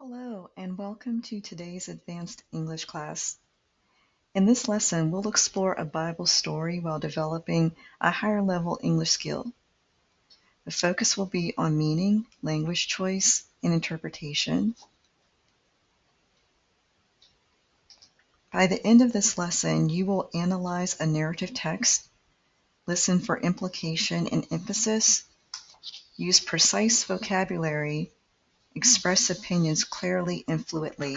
Hello, and welcome to today's Advanced English class. In this lesson, we'll explore a Bible story while developing a higher level English skill. The focus will be on meaning, language choice, and interpretation. By the end of this lesson, you will analyze a narrative text, listen for implication and emphasis, use precise vocabulary, express opinions clearly and fluently.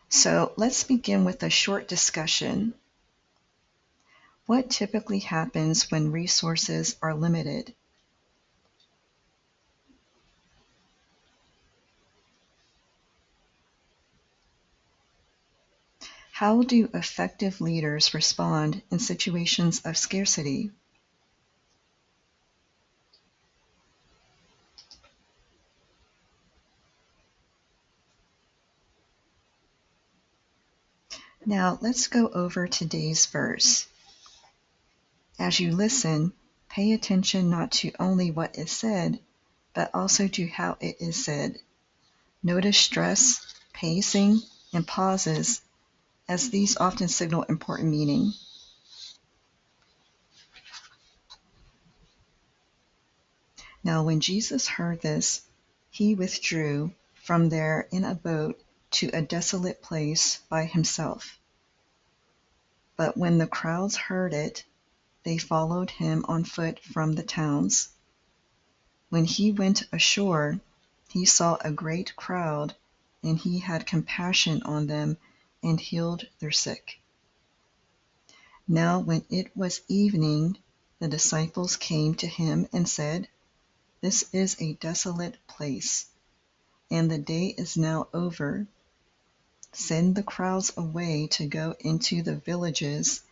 So let's begin with a short discussion. What typically happens when resources are limited? How do effective leaders respond in situations of scarcity? Now let's go over today's verse. As you listen, pay attention not to only what is said, but also to how it is said. Notice stress, pacing, and pauses, as these often signal important meaning. Now when Jesus heard this, he withdrew from there in a boat to a desolate place by himself. But when the crowds heard it, they followed him on foot from the towns. When he went ashore, he saw a great crowd, and he had compassion on them and healed their sick. Now when it was evening, the disciples came to him and said, "This is a desolate place, and the day is now over. Send the crowds away to go into the villages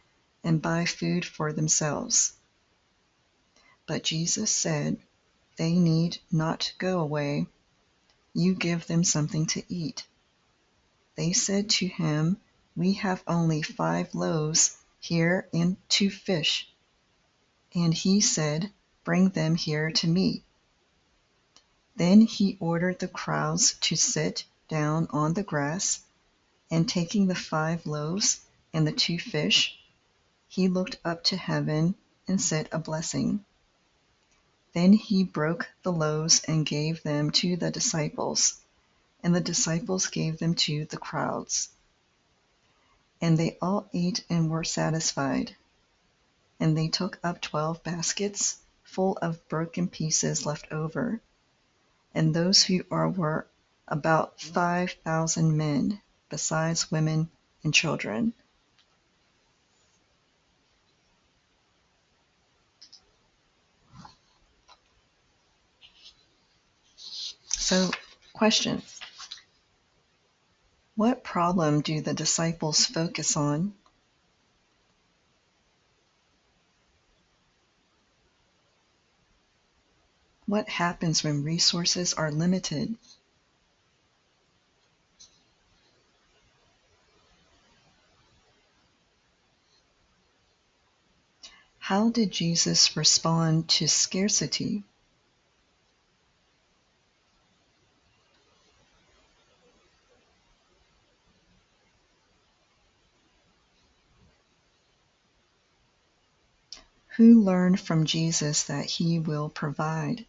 and buy food for themselves." But Jesus said, "They need not go away. You give them something to eat." They said to him, "We have only 5 loaves here and 2 fish." And he said, "Bring them here to me." Then he ordered the crowds to sit down on the grass, and taking the 5 loaves and the 2 fish, he looked up to heaven and said a blessing. Then he broke the loaves and gave them to the disciples, and the disciples gave them to the crowds. And they all ate and were satisfied. And they took up 12 baskets full of broken pieces left over. And those who were about 5,000 men, besides women and children. So, question. What problem do the disciples focus on? What happens when resources are limited? How did Jesus respond to scarcity? Who learned from Jesus that he will provide?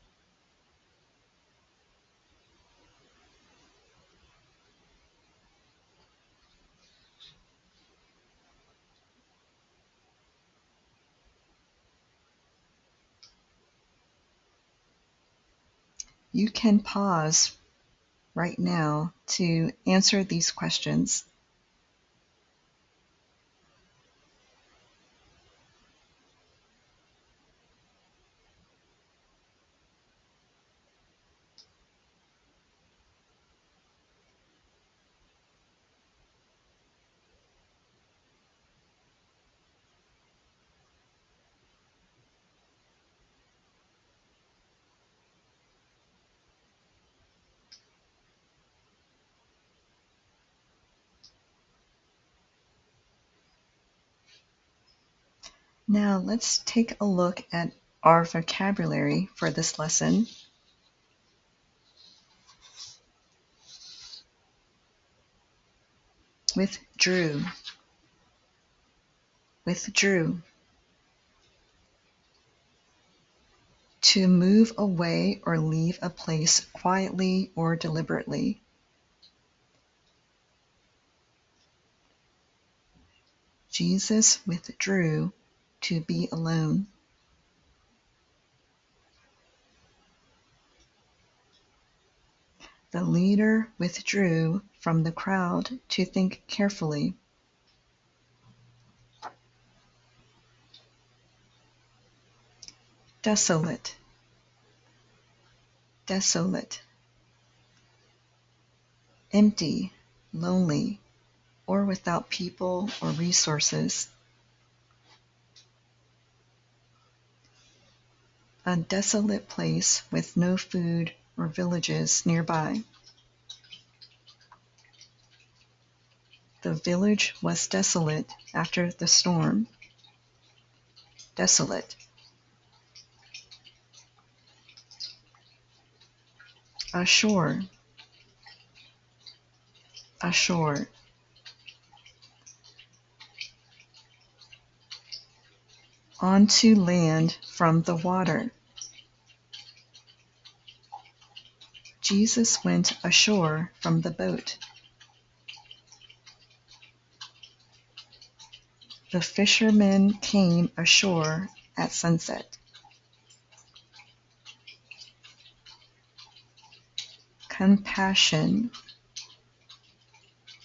You can pause right now to answer these questions. Now let's take a look at Our vocabulary for this lesson: withdrew, withdrew. To move away or leave a place quietly or deliberately. Jesus withdrew to be alone. The leader withdrew from the crowd to think carefully. Desolate, desolate. Empty, lonely, or without people or resources. A desolate place with no food or villages nearby. The village was desolate after the storm. Desolate. Ashore, ashore. Onto land from the water. Jesus went ashore from the boat. The fishermen came ashore at sunset. Compassion,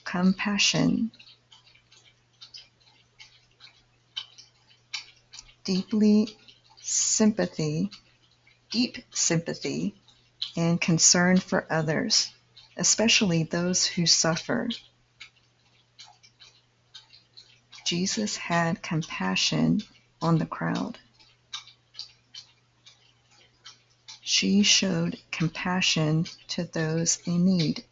compassion. Deeply sympathy, deep sympathy, and concern for others, especially those who suffer. Jesus had compassion on the crowd. She showed compassion to those in need.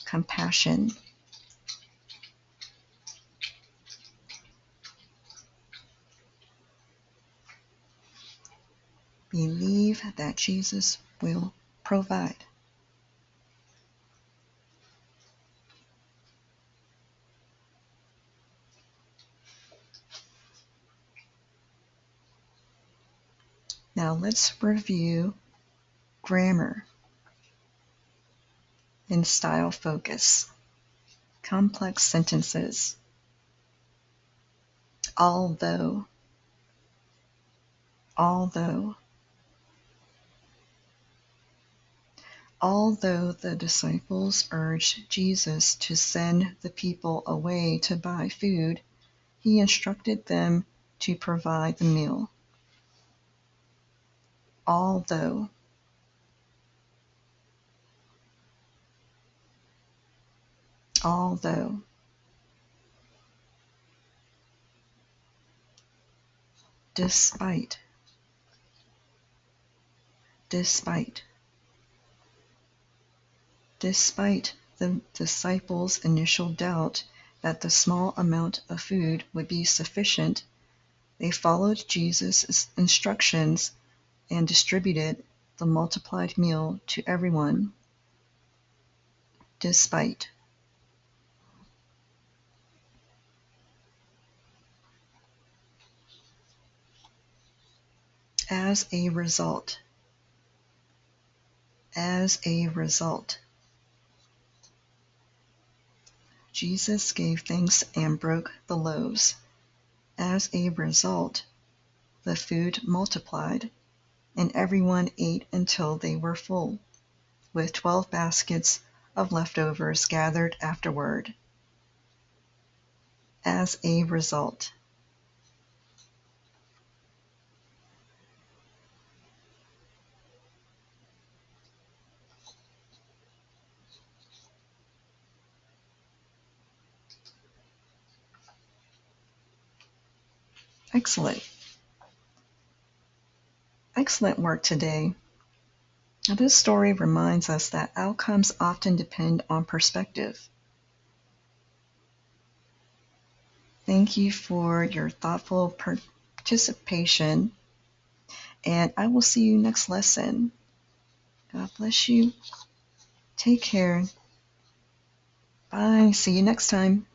Compassion. Believe that Jesus will provide. Now let's review grammar and style focus. Complex sentences. Although, although. Although the disciples urged Jesus to send the people away to buy food, he instructed them to provide the meal. Although. Although. Despite. Despite. Despite the disciples' initial doubt that the small amount of food would be sufficient, they followed Jesus' instructions and distributed the multiplied meal to everyone. Despite. As a result. As a result. Jesus gave thanks and broke the loaves. As a result, the food multiplied, and everyone ate until they were full, with 12 baskets of leftovers gathered afterward. As a result. Excellent. Excellent work today. Now, this story reminds us that outcomes often depend on perspective. Thank you for your thoughtful participation, and I will see you next lesson. God bless you. Take care. Bye. See you next time.